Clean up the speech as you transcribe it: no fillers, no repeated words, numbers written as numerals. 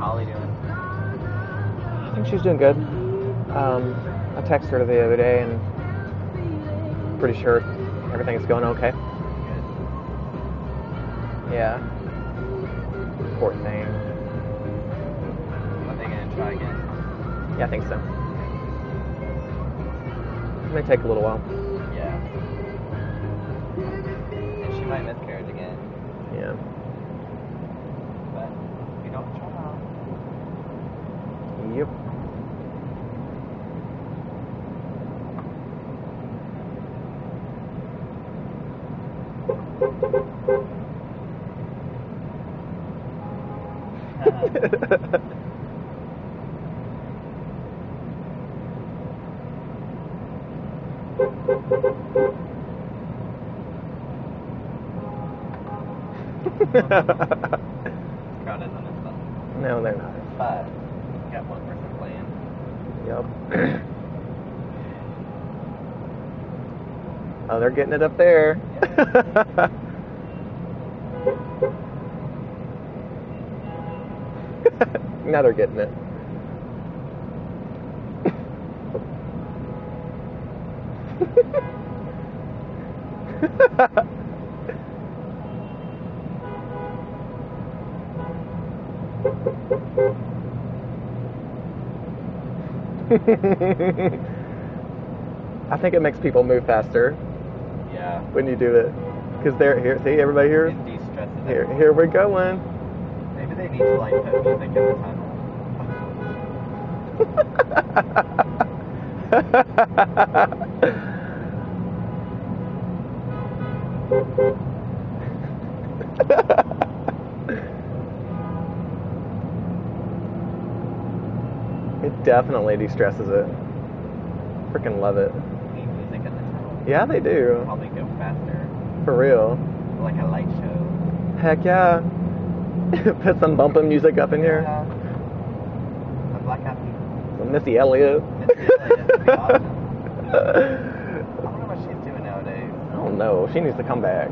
Holly doing? I think she's doing good. I texted her the other day and pretty sure everything's going okay. Good. Yeah. Poor thing. Are they gonna try again? Yeah, I think so. It may take a little while. Yeah. And she might miscarriage again. Yeah. But we don't try. Yep. Crowd is on this bus. No, they're not. But we got one person playing. Yep. Oh, they're getting it up there. Now they're getting it. I think it makes people move faster Yeah. when you do it. Because they're here. See, everybody here? It de-stresses Here, everyone. here we're going. Maybe they need to like put music in the tunnel. It definitely de-stresses it. Freaking love it. Need music in the tunnel. Yeah, they do. Probably go faster. For real. Like a light show. Heck yeah. Put some bumping music up in here. Yeah. The Blackout people. Some Missy Elliott. Missy Elliott would be awesome. I wonder what she's doing nowadays. I don't know. She needs to come back.